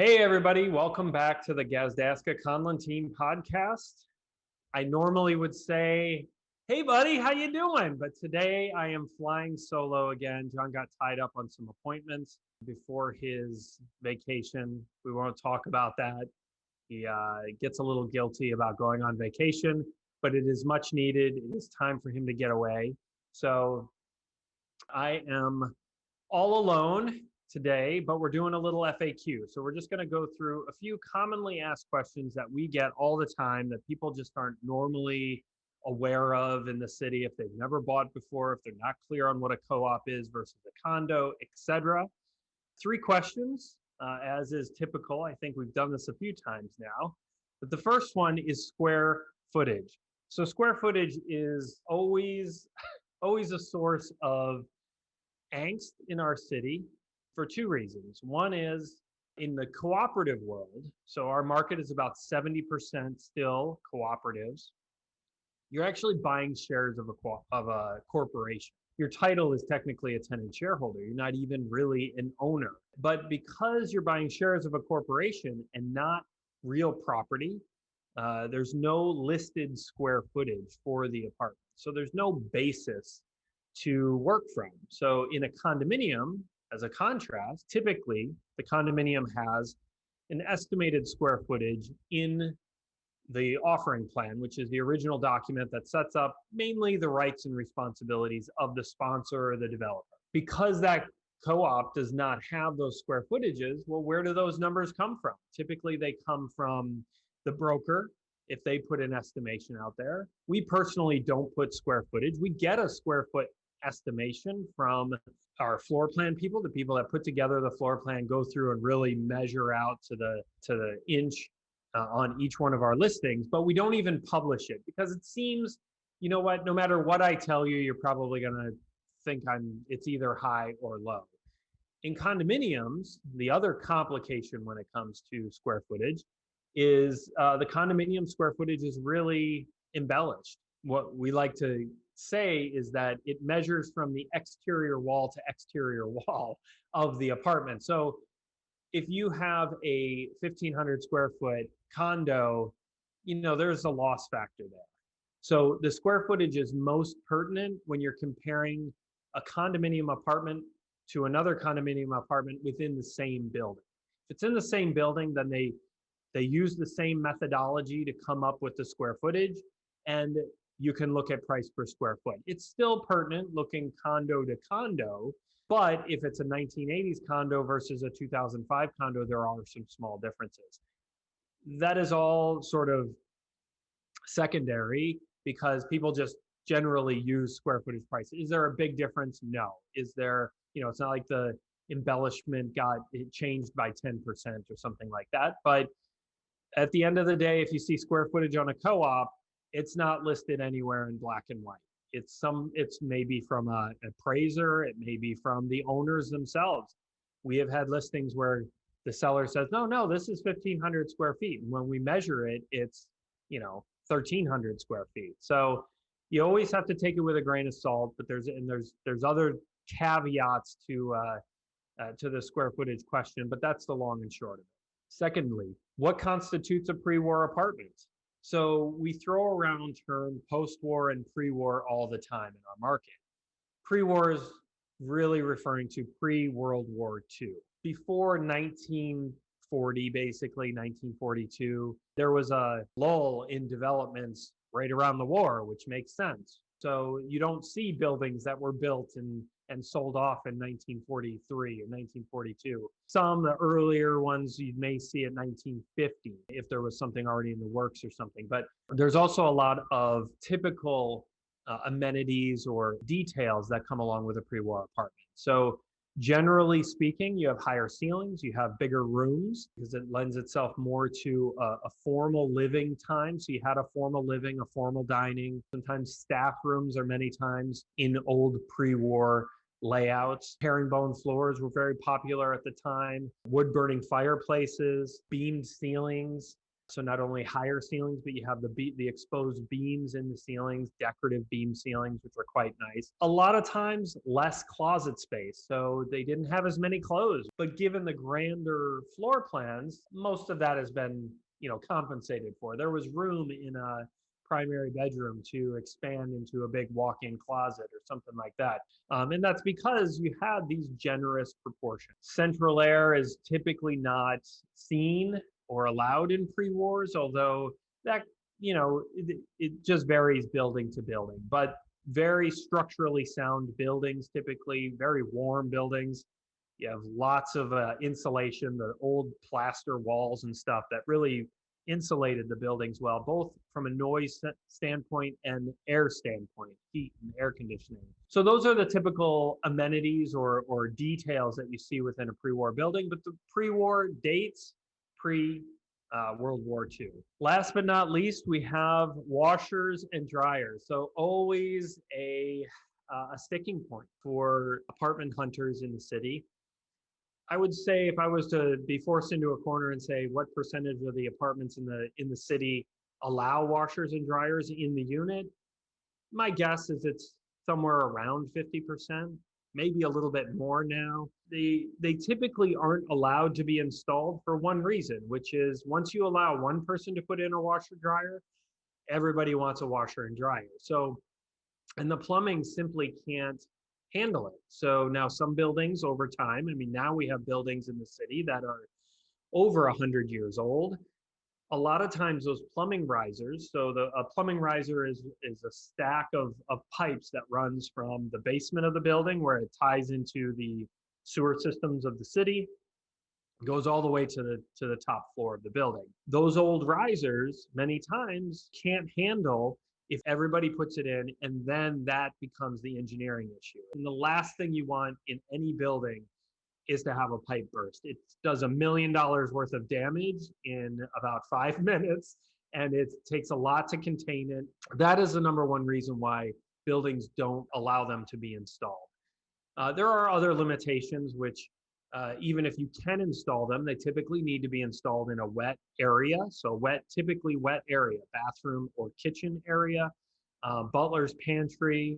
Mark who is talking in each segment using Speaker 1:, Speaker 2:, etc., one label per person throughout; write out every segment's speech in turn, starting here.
Speaker 1: Hey everybody, welcome back to the Gasdaska Conlon Team podcast. I normally would say, hey buddy, how you doing? But today I am flying solo again. John got tied up on some appointments before his vacation. We won't talk about that. He gets a little guilty about going on vacation, but it is much needed. It is time for him to get away. So I am all alone today, but we're doing a little FAQ. So we're just going to go through a few commonly asked questions that we get all the time that people just aren't normally aware of in the city if they've never bought before, if they're not clear on what a co-op is versus a condo, etc. 3 questions, as is typical. I think we've done this a few times now. But the first one is square footage. So square footage is always a source of angst in our city for 2 reasons. One is in the cooperative world, so our market is about 70% still cooperatives. You're actually buying shares of a corporation. Your title is technically a tenant shareholder. You're not even really an owner. But because you're buying shares of a corporation and not real property, there's no listed square footage for the apartment. So there's no basis to work from. So in a condominium, as a contrast, typically the condominium has an estimated square footage in the offering plan, which is the original document that sets up mainly the rights and responsibilities of the sponsor or the developer. Because that co-op does not have those square footages, well, where do those numbers come from? Typically they come from the broker if they put an estimation out there. We personally don't put square footage. We get a square foot estimation from our floor plan people, the people that put together the floor plan, go through and really measure out to the inch on each one of our listings, but we don't even publish it because it seems, you know what, no matter what I tell you, you're probably going to think it's either high or low. In condominiums, the other complication when it comes to square footage is the condominium square footage is really embellished. What we like to say is that it measures from the exterior wall to exterior wall of the apartment. So if you have a 1,500 square foot condo, there's a loss factor there. So the square footage is most pertinent when you're comparing a condominium apartment to another condominium apartment within the same building. If it's in the same building, then they use the same methodology to come up with the square footage, and you can look at price per square foot. It's still pertinent looking condo to condo, but if it's a 1980s condo versus a 2005 condo, there are some small differences. That is all sort of secondary because people just generally use square footage prices. Is there a big difference? No. Is there, it's not like the embellishment it changed by 10% or something like that. But at the end of the day, if you see square footage on a co-op, it's not listed anywhere in black and white. It's maybe from an appraiser, it may be from the owners themselves. We have had listings where the seller says, no, this is 1,500 square feet. And when we measure it, it's 1,300 square feet. So you always have to take it with a grain of salt, but there's other caveats to the square footage question, but that's the long and short of it. Secondly, what constitutes a pre-war apartment? So we throw around term post-war and pre-war all the time in our market. Pre-war is really referring to pre-World War II. Before 1940, basically 1942, there was a lull in developments right around the war, which makes sense. So you don't see buildings that were built and sold off in 1943 or 1942. Some, the earlier ones, you may see at 1950 if there was something already in the works or something. But there's also a lot of typical amenities or details that come along with a pre-war apartment. So generally speaking, you have higher ceilings, you have bigger rooms because it lends itself more to a formal living time. So you had a formal living, a formal dining. Sometimes staff rooms are many times in old pre-war layouts. Herringbone floors were very popular at the time. Wood burning fireplaces, beamed ceilings. So not only higher ceilings, but you have the exposed beams in the ceilings, decorative beam ceilings, which are quite nice. A lot of times less closet space. So they didn't have as many clothes, but given the grander floor plans, most of that has been, compensated for. There was room in a primary bedroom to expand into a big walk-in closet or something like that. And that's because you had these generous proportions. Central air is typically not seen or allowed in pre-wars, although that, it just varies building to building. But very structurally sound buildings, typically very warm buildings. You have lots of insulation, the old plaster walls and stuff that really insulated the buildings well, both from a noise standpoint and air standpoint, heat and air conditioning. So those are the typical amenities or details that you see within a pre-war building, but the pre-war dates World War II. Last but not least, we have washers and dryers. So always a sticking point for apartment hunters in the city. I would say if I was to be forced into a corner and say what percentage of the apartments in the city allow washers and dryers in the unit, my guess is it's somewhere around 50%, maybe a little bit more now. They typically aren't allowed to be installed for one reason, which is once you allow one person to put in a washer dryer, everybody wants a washer and dryer. So, and the plumbing simply can't handle it. So now some buildings over time, now we have buildings in the city that are over 100 years old. A lot of times those plumbing risers, so a plumbing riser is a stack of pipes that runs from the basement of the building where it ties into the sewer systems of the city, goes all the way to the top floor of the building. Those old risers many times can't handle if everybody puts it in, and then that becomes the engineering issue. And the last thing you want in any building is to have a pipe burst. It does $1 million worth of damage in about 5 minutes, and it takes a lot to contain it. That is the number one reason why buildings don't allow them to be installed. There are other limitations, which even if you can install them, they typically need to be installed in a wet area. So typically wet area, bathroom or kitchen area, butler's pantry,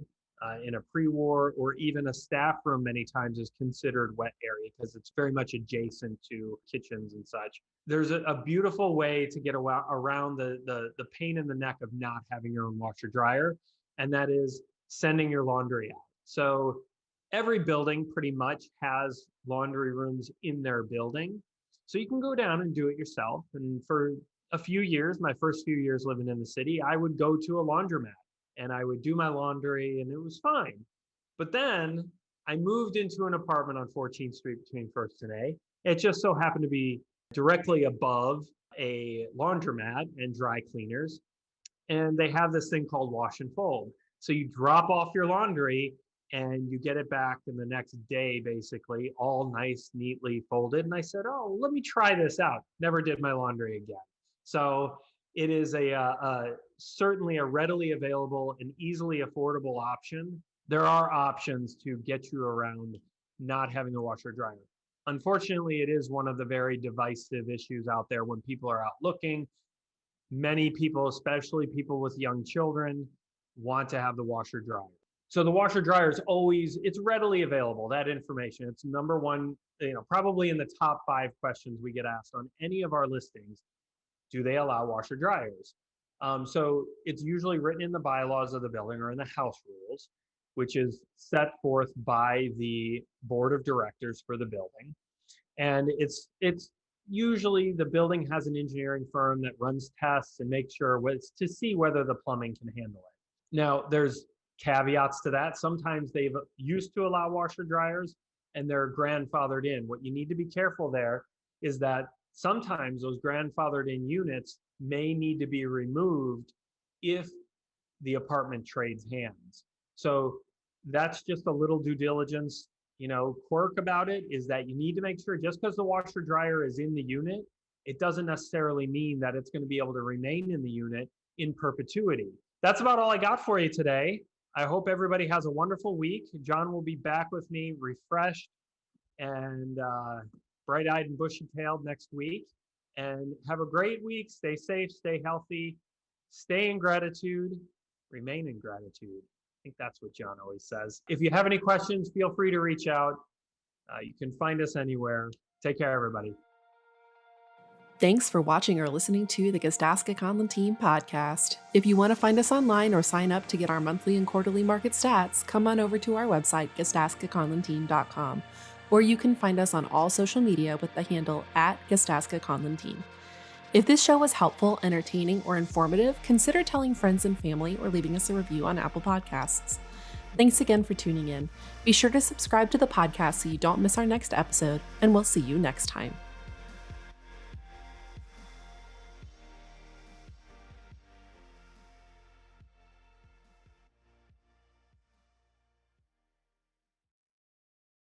Speaker 1: in a pre-war, or even a staff room many times is considered wet area because it's very much adjacent to kitchens and such. There's a beautiful way to get around the pain in the neck of not having your own washer dryer, and that is sending your laundry out. So every building pretty much has laundry rooms in their building. So you can go down and do it yourself. And for a few years, my first few years living in the city, I would go to a laundromat and I would do my laundry and it was fine. But then I moved into an apartment on 14th Street between 1st and A. It just so happened to be directly above a laundromat and dry cleaners. And they have this thing called wash and fold. So you drop off your laundry and you get it back in the next day, basically, all nice, neatly folded. And I said, oh, let me try this out. Never did my laundry again. So it is certainly a readily available and easily affordable option. There are options to get you around not having a washer dryer. Unfortunately, it is one of the very divisive issues out there when people are out looking. Many people, especially people with young children, want to have the washer dryer. So the washer dryer is always, it's readily available, that information. It's number one, probably in the top 5 questions we get asked on any of our listings. Do they allow washer dryers? So it's usually written in the bylaws of the building or in the house rules, which is set forth by the board of directors for the building. And it's usually the building has an engineering firm that runs tests and makes sure to see whether the plumbing can handle it. Now, there's caveats to that. Sometimes they've used to allow washer dryers and they're grandfathered in. What you need to be careful there is that sometimes those grandfathered in units may need to be removed if the apartment trades hands. So that's just a little due diligence, quirk about it, is that you need to make sure just because the washer dryer is in the unit, it doesn't necessarily mean that it's going to be able to remain in the unit in perpetuity. That's about all I got for you today. I hope everybody has a wonderful week. John will be back with me refreshed and bright-eyed and bushy-tailed next week. And have a great week. Stay safe, stay healthy, stay in gratitude, remain in gratitude. I think that's what John always says. If you have any questions, feel free to reach out. You can find us anywhere. Take care, everybody.
Speaker 2: Thanks for watching or listening to the Gasdaska Conlon Team podcast. If you want to find us online or sign up to get our monthly and quarterly market stats, come on over to our website, GasdaskaConlonTeam.com, or you can find us on all social media with the handle @Gasdaska Conlon Team. If this show was helpful, entertaining, or informative, consider telling friends and family or leaving us a review on Apple Podcasts. Thanks again for tuning in. Be sure to subscribe to the podcast so you don't miss our next episode, and we'll see you next time.